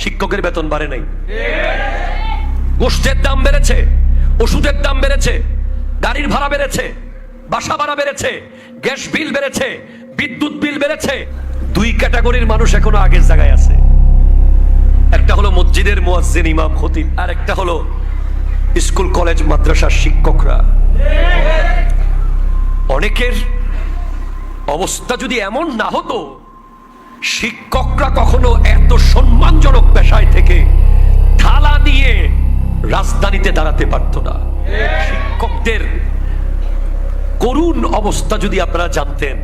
শিক্ষকের বেতন বাড়ে নাই। গোষ্ঠের দাম বেড়েছে, ওষুধের দাম বেড়েছে, গাড়ির ভাড়া বেড়েছে, বাসা ভাড়া বেড়েছে, গ্যাস বিল বেড়েছে, বিদ্যুৎ বিল বেড়েছে। দুই ক্যাটাগরির মানুষ এখনো আগের জায়গায় আছে। একটা হলো মসজিদের মুয়াজ্জিন ইমাম খতিব, আর একটা হলো স্কুল কলেজ মাদ্রাসার শিক্ষকরা। অনেকের অবস্থা যদি এমন না হতো, শিক্ষকরা কখনো এত সম্মানজনক পেশায় থেকে থালা নিয়ে রাজধানীতে দাঁড়াতে পারত না। শিক্ষকদের করুণ অবস্থা যদি আপনারা জানতেন,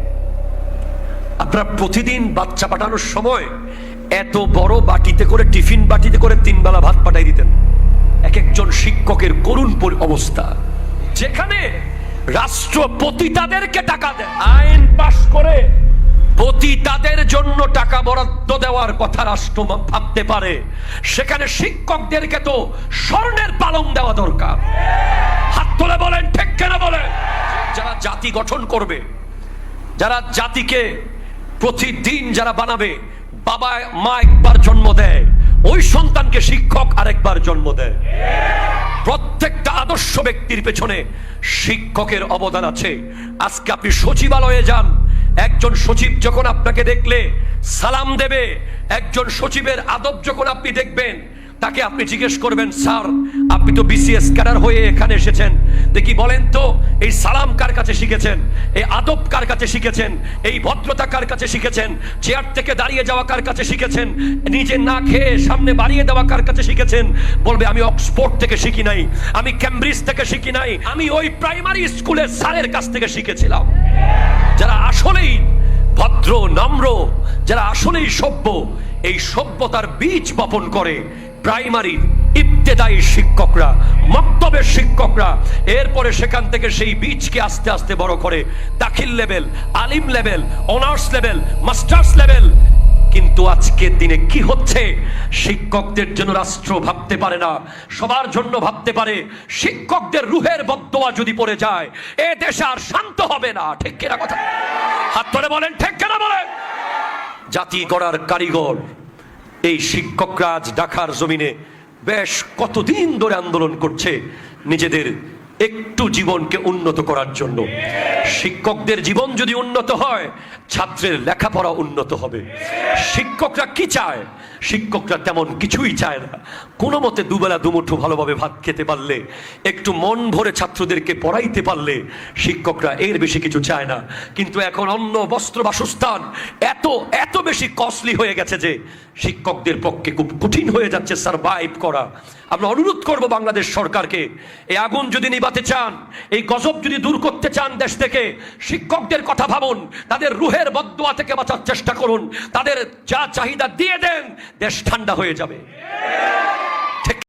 আপনারা প্রতিদিন বাচ্চা পাঠানোর সময় এত বড় বাটিতে করে, টিফিন বাটিতে করে 3 বেলা ভাত পাঠাই দিতেন। এক একজন শিক্ষকের করুণ অবস্থা, যেখানে রাষ্ট্র পতিতাদেরকে টাকা দেয়, আইন পাশ করে পতিতাদের জন্য টাকা বরাদ্দ দেওয়ার কথা রাষ্ট্র ভাবতে পারে, সেখানে শিক্ষকদেরকে তো স্বর্ণের পালং দেওয়া দরকার। হাত তুলে বলেন ঠিক কিনা বলেন। যারা জাতি গঠন করবে, যারা জাতিকে প্রতিদিন যারা বানাবে, বাবা মা একবার জন্ম দেয়, ওই সন্তানকে শিক্ষক আরেকবার জন্ম দেয়। প্রত্যেকটা আদর্শ ব্যক্তির পেছনে শিক্ষকের অবদান আছে। আজকে আপনি সচিবালয়ে যান, একজন সচিব যখন আপনাকে দেখলে সালাম দেবে, একজন সচিবের আদব যখন আপনি দেখবেন, তাকে আপনি জিজ্ঞেস করবেন, স্যার আপনি তো বিসিএস ক্যাডার হয়ে এখানে এসেছেন, দেখি বলেন তো এই সালাম কার কাছে শিখেছেন, এই আদব কার কাছে শিখেছেন, এই ভদ্রতা কার কাছে শিখেছেন, চেয়ার থেকে দাঁড়িয়ে যাওয়া কার কাছে শিখেছেন, নিজে না খেয়ে সামনে বাড়িয়ে দেওয়া কার কাছে শিখেছেন? বলবে আমি অক্সফোর্ড থেকে শিখি নাই, আমি ক্যামব্রিজ থেকে শিখি নাই, আমি ওই প্রাইমারি স্কুলের স্যারের কাছ থেকে শিখেছিলাম। যারা আসলেই ভদ্র নম্র, যারা আসলেই সভ্য, এই সভ্যতার বীজ বপন করে প্রাইমারি ইবতেদায়ী শিক্ষকরা, মক্তবের শিক্ষকরা। এরপরে সেখান থেকে সেই বীজকে আস্তে আস্তে বড় করে দাখিল লেভেল, আলিম level, honours level, masters level. কিন্তু আজকের দিনে কি হচ্ছে? শিক্ষকদের জন্য রাষ্ট্র ভাবতে পারে না, সবার জন্য ভাবতে পারে। শিক্ষকদের রুহের বদদোয়া যদি পড়ে যায়, এ দেশ আর শান্ত হবে না। ঠিক কিনা কথা? হাত ধরে বলেন ঠিক কিনা বলেন। জাতি গড়ার কারিগর এই শিক্ষকরা আজ ঢাকার জমিনে বেশ কতদিন ধরে আন্দোলন করছে নিজেদের একটু জীবনকে উন্নত করার জন্য। শিক্ষকদের জীবন যদি উন্নত হয়, ছাত্রের লেখাপড়া উন্নত হবে। শিক্ষকরা কি চায়? শিক্ষকরা তেমন কিছুই চায় না। কোনো মতে দুবেলা দুমুঠো ভালোভাবে ভাত খেতে পারলে, একটু মন ভরে ছাত্রদেরকে পড়াইতে পারলে, শিক্ষকরা এর বেশি কিছু চায় না। কিন্তু এখন অন্ন, বস্ত্র, বাসস্থান এত এত বেশি কস্টলি হয়ে গেছে যে শিক্ষকদের পক্ষে খুব কঠিন হয়ে যাচ্ছে সারভাইভ করা। আমরা অনুরোধ করব বাংলাদেশ সরকারকে, এই আগুন যদি নিভাতে চান, এই গজব যদি দূর করতে চান দেশ থেকে, শিক্ষকদের কথা ভাবুন, তাদের রুহের বদদোয়া থেকে বাঁচার চেষ্টা করুন, তাদের যা চাহিদা দিয়ে দেন, দেশ ঠান্ডা হয়ে যাবে।